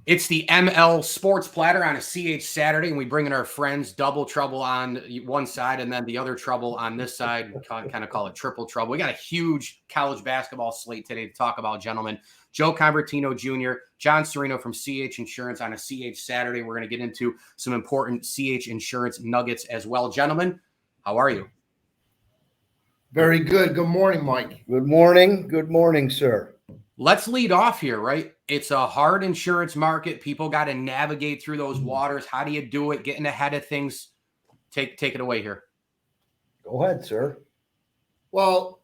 It's the ML Sports Platter on a CH Saturday, and we bring in our friends Double Trouble on one side and then the other Trouble on this side. Kind of call it Triple Trouble. We got a huge college basketball slate today to talk about, gentlemen. Joe Convertino Jr., John Sereno from CH Insurance on a CH Saturday. We're going to get into some important CH Insurance nuggets as well. Gentlemen, how are you? Very good. Good morning, Mike. Good morning. Good morning, sir. Let's lead off here, right? It's a hard insurance market. People got to navigate through those waters. How do you do it? Getting ahead of things. Take it away here. Go ahead, sir. Well,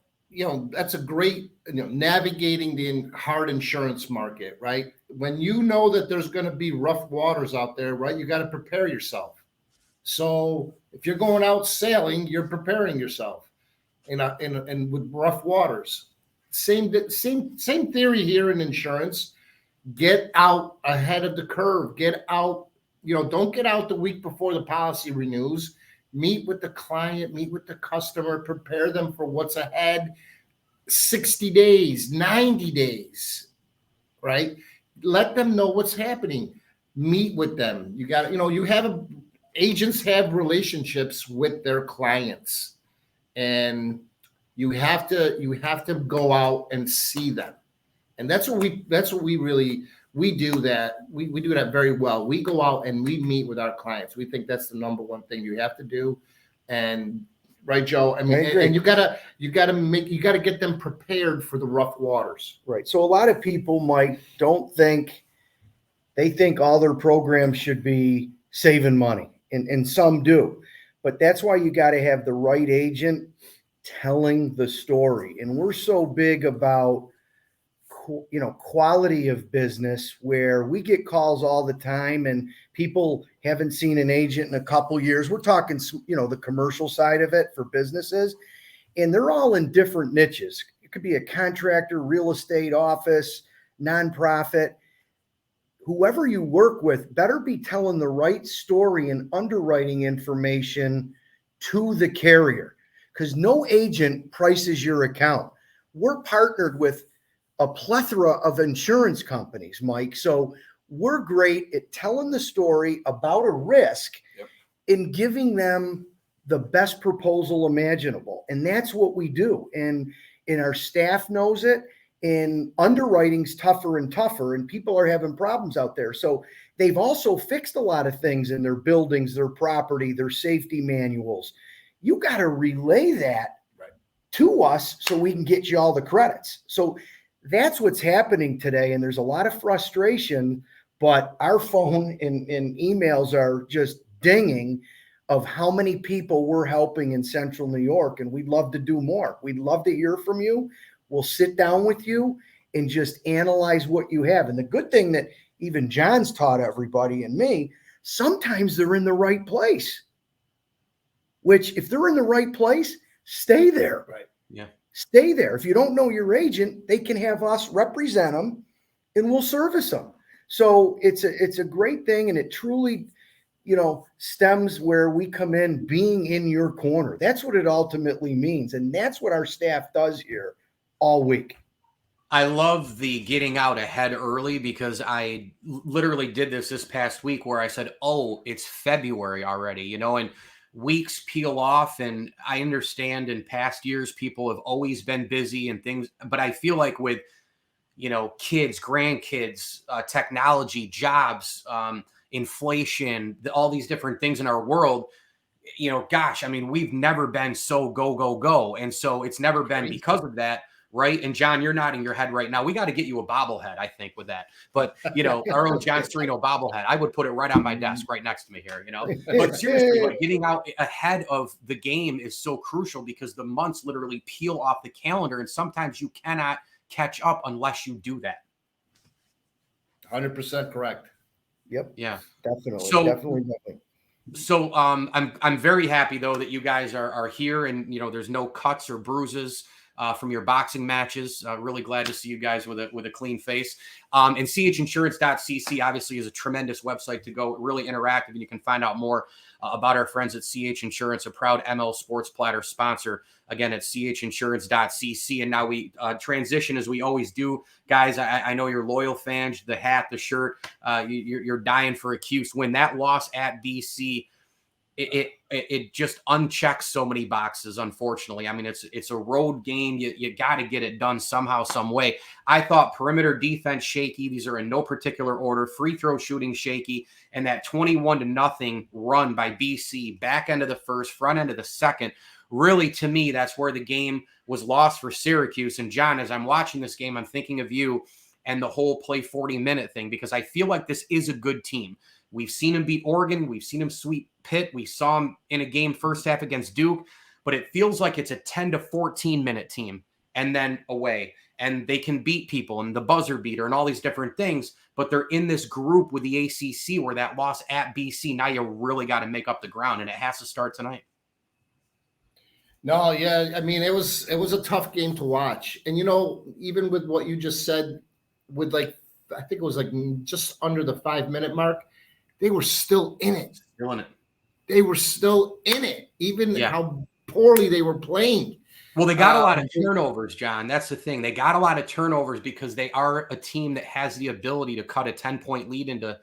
that's a great, navigating the hard insurance market, right? When you know that there's going to be rough waters out there, right? You got to prepare yourself. So if you're going out sailing, you're preparing yourself in with rough waters. Same theory here in insurance. Get out ahead of the curve. Get out, don't get out the week before the policy renews. Meet with the client, meet with the customer, prepare them for what's ahead. 60 days, 90 days, right? Let them know what's happening. Meet with them. You got, agents have relationships with their clients, and you have to go out and see them. And that's what we do that. We do that very well. We go out and we meet with our clients. We think that's the number one thing you have to do. And right, Joe, I mean, and you gotta get them prepared for the rough waters. Right. So a lot of people they think all their programs should be saving money, and some do. But that's why you got to have the right agent telling the story. And we're so big about quality of business, where we get calls all the time and people haven't seen an agent in a couple years. We're talking, the commercial side of it for businesses, and they're all in different niches. It could be a contractor, real estate office, nonprofit. Whoever you work with better be telling the right story and underwriting information to the carrier, because no agent prices your account. We're partnered with a plethora of insurance companies, Mike. So we're great at telling the story about a risk and giving them the best proposal imaginable. And that's what we do. And our staff knows it. And underwriting's tougher and tougher, and people are having problems out there. So they've also fixed a lot of things in their buildings, their property, their safety manuals. You got to relay that to us so we can get you all the credits. So that's what's happening today. And there's a lot of frustration, but our phone and emails are just dinging of how many people we're helping in Central New York. And we'd love to do more. We'd love to hear from you. We'll sit down with you and just analyze what you have. And the good thing that even John's taught everybody and me, sometimes they're in the right place, which if they're in the right place, stay there. Right. Yeah. Stay there. If you don't know your agent, they can have us represent them and we'll service them. So it's a great thing. And it truly, stems where we come in being in your corner. That's what it ultimately means. And that's what our staff does here all week. I love the getting out ahead early, because I literally did this past week where I said, oh, it's February already, and weeks peel off. And I understand in past years, people have always been busy and things, but I feel like with, kids, grandkids, technology, jobs, inflation, all these different things in our world, we've never been so go. And so it's never been because of that. Right. And John, you're nodding your head right now. We got to get you a bobblehead, I think, with that. But, our own John Sereno bobblehead, I would put it right on my desk right next to me here, But seriously, like, getting out ahead of the game is so crucial, because the months literally peel off the calendar. And sometimes you cannot catch up unless you do that. 100% correct. Yep. Yeah. Definitely. So I'm very happy, though, that you guys are here, and there's no cuts or bruises. from your boxing matches. Really glad to see you guys with a clean face. And chinsurance.cc obviously is a tremendous website to go, really interactive, and you can find out more about our friends at CH Insurance, a proud ML Sports Platter sponsor. Again, at chinsurance.cc. And now we transition as we always do. Guys, I know you're loyal fans, the hat, the shirt, you're dying for a Cuse win. That loss at BC, it just unchecks so many boxes, unfortunately. I mean, it's a road game. You got to get it done somehow, some way. I thought perimeter defense shaky. These are in no particular order. Free throw shooting shaky. And that 21-0 run by BC, back end of the first, front end of the second, really, to me, that's where the game was lost for Syracuse. And John, as I'm watching this game, I'm thinking of you and the whole play 40-minute thing, because I feel like this is a good team. We've seen him beat Oregon. We've seen him sweep Pitt. We saw him in a game first half against Duke, but it feels like it's a 10 to 14-minute team and then away. And they can beat people and the buzzer beater and all these different things, but they're in this group with the ACC where that loss at BC, now you really got to make up the ground, and it has to start tonight. No, yeah. I mean, it was a tough game to watch. And, even with what you just said, with I think it was just under the 5-minute mark, they were still in it. Still in it. They were still in it, even how poorly they were playing. Well, they got a lot of turnovers, John. That's the thing. They got a lot of turnovers because they are a team that has the ability to cut a 10-point lead into,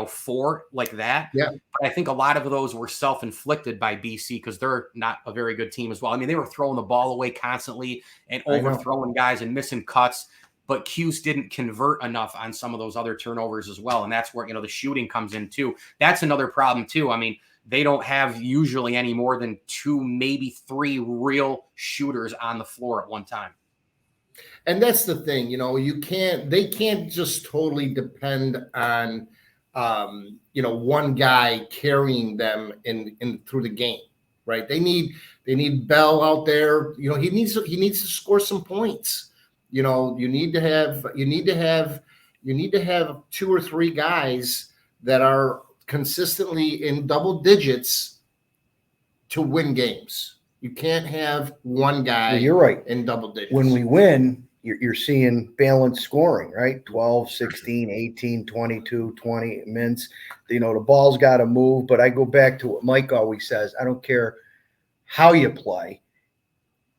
4 like that. Yeah. But I think a lot of those were self-inflicted by BC because they're not a very good team as well. I mean, they were throwing the ball away constantly and overthrowing guys and missing cuts. But Cuse didn't convert enough on some of those other turnovers as well. And that's where, the shooting comes in too. That's another problem too. I mean, they don't have usually any more than 2, maybe 3 real shooters on the floor at one time. And that's the thing, they can't just totally depend on, one guy carrying them in through the game, right? They need Bell out there. He needs to score some points. You need to have 2 or 3 guys that are consistently in double digits to win games. You can't have one guy. You're right. In double digits. When we win, you're seeing balanced scoring, right? 12, 16, 18, 22, 20 minutes. The ball's got to move. But I go back to what Mike always says. I don't care how you play.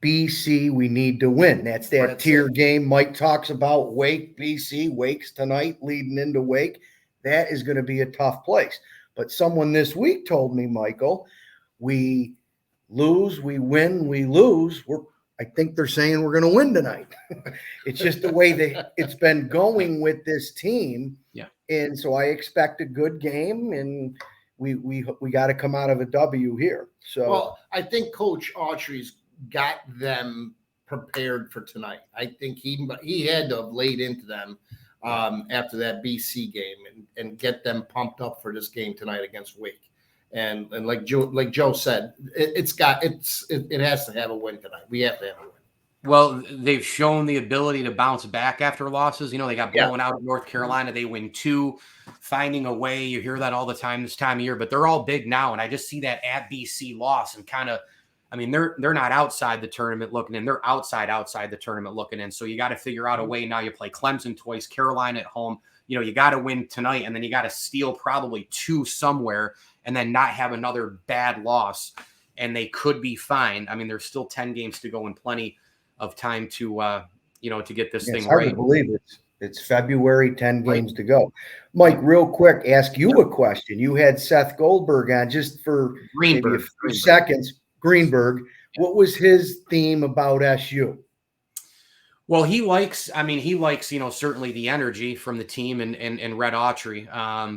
BC, we need to win. That's tier game. Mike talks about Wake, BC, Wake's tonight, leading into Wake. That is going to be a tough place. But someone this week told me, Michael, we lose, we win, we lose. I think they're saying we're going to win tonight. It's just the way it's been going with this team. Yeah. And so I expect a good game, and we got to come out of a W here. So, well, I think Coach Autry's got them prepared for tonight. I think he had to have laid into them after that BC game and get them pumped up for this game tonight against Wake. And like Joe said, it has to have a win tonight. We have to have a win. Well, they've shown the ability to bounce back after losses. They got blown out at North Carolina. They win 2, finding a way. You hear that all the time this time of year, but they're all big now. And I just see that at BC loss and kind of, I mean, they're not outside the tournament looking in. They're outside the tournament looking in. So you got to figure out a way. Now you play Clemson twice, Carolina at home. You got to win tonight, and then you got to steal probably 2 somewhere and then not have another bad loss. And they could be fine. I mean, there's still 10 games to go and plenty of time to, to get this thing it's hard right. to believe it's February, 10 games to go. Mike, real quick, ask you a question. You had Seth Goldberg on just for maybe a few seconds. Greenberg, what was his theme about SU? Well, he likes, certainly the energy from the team and Red Autry.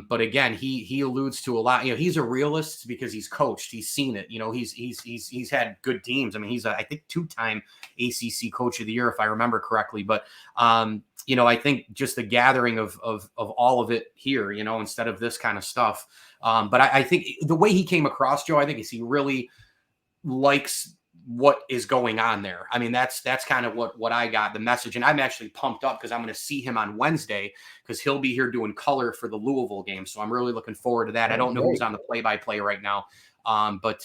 But again, he alludes to a lot, he's a realist because he's coached, he's seen it, he's had good teams. I mean, he's I think 2-time ACC coach of the year, if I remember correctly. But, I think just the gathering of all of it here, instead of this kind of stuff. But I think the way he came across, Joe, I think is he really likes what is going on there. I mean, that's kind of what I got the message. And I'm actually pumped up because I'm going to see him on Wednesday because he'll be here doing color for the Louisville game. So I'm really looking forward to that. I don't know who's on the play-by-play right now. But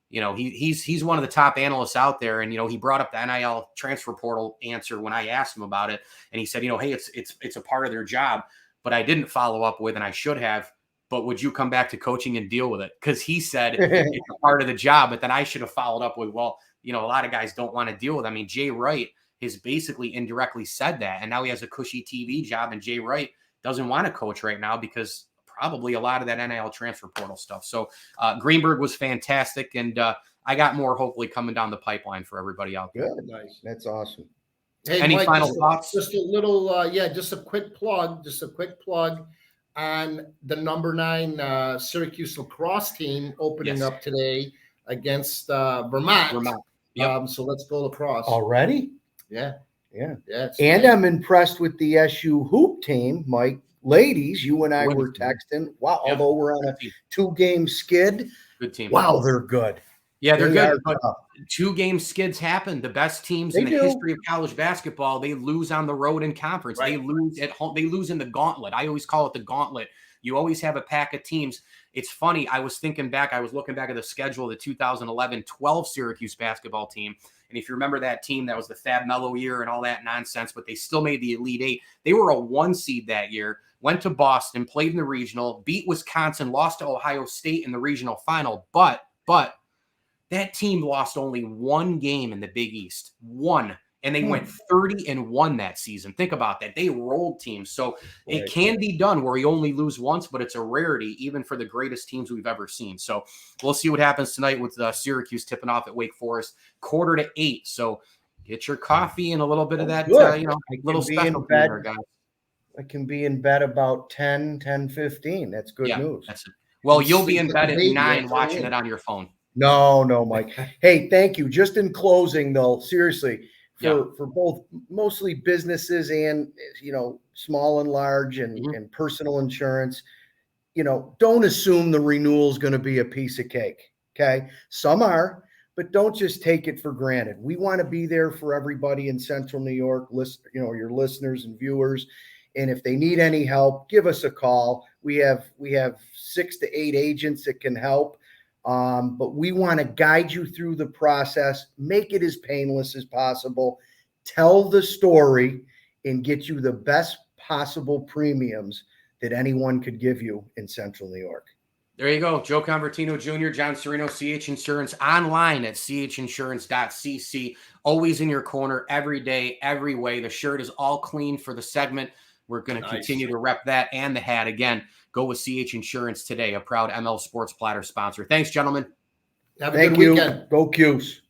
he's one of the top analysts out there. And, he brought up the NIL transfer portal answer when I asked him about it. And he said, hey, it's a part of their job, but I didn't follow up with, and I should have, but would you come back to coaching and deal with it? Because he said it's a part of the job, but then I should have followed up with, well, a lot of guys don't want to deal with it. I mean, Jay Wright has basically indirectly said that, and now he has a cushy TV job, and Jay Wright doesn't want to coach right now because probably a lot of that NIL transfer portal stuff. So Greenberg was fantastic, and I got more hopefully coming down the pipeline for everybody out there. Good. Nice. That's awesome. Hey, any Mike, final thoughts? Just a little, just a quick plug on the number 9 Syracuse lacrosse team opening up today against Vermont. Yep. So let's go lacrosse Already? Yeah. And I'm impressed with the SU hoop team, Mike. Ladies, you and I were texting. Wow, although we're on a 2-game skid. Good team. Wow, they're good. Yeah, they're good. But 2-game skids happen. The best teams in the history of college basketball, they lose on the road in conference. Right. They lose at home. They lose in the gauntlet. I always call it the gauntlet. You always have a pack of teams. It's funny. I was looking back at the schedule of the 2011-12 Syracuse basketball team. And if you remember that team, that was the Fab Mello year and all that nonsense, but they still made the Elite 8. They were a 1 seed that year, went to Boston, played in the regional, beat Wisconsin, lost to Ohio State in the regional final. But that team lost only 1 game in the Big East. 1. And they went 30-1 that season. Think about that. They rolled teams. So it can be done where you only lose once, but it's a rarity even for the greatest teams we've ever seen. So we'll see what happens tonight with Syracuse tipping off at Wake Forest, 7:45. So get your coffee and a little bit of that, little special there, guys. I can be in bed about 10:15. That's good news. That's it. Well, you'll be in bed at 9 watching it on your phone. No, Mike. Hey, thank you. Just in closing, though, seriously, for both mostly businesses and, small and large and personal insurance, don't assume the renewal is going to be a piece of cake. Okay. Some are, but don't just take it for granted. We want to be there for everybody in Central New York, your listeners and viewers. And if they need any help, give us a call. We have 6 to 8 agents that can help. But we want to guide you through the process, make it as painless as possible, tell the story, and get you the best possible premiums that anyone could give you in Central New York. There you go. Joe Convertino Jr., John Sereno, CH Insurance, online at chinsurance.cc. Always in your corner, every day, every way. The shirt is all clean for the segment. We're going to continue to rep that and the hat again. Go with CH Insurance today, a proud ML Sports Platter sponsor. Thanks, gentlemen. Have a good weekend. Go Cuse.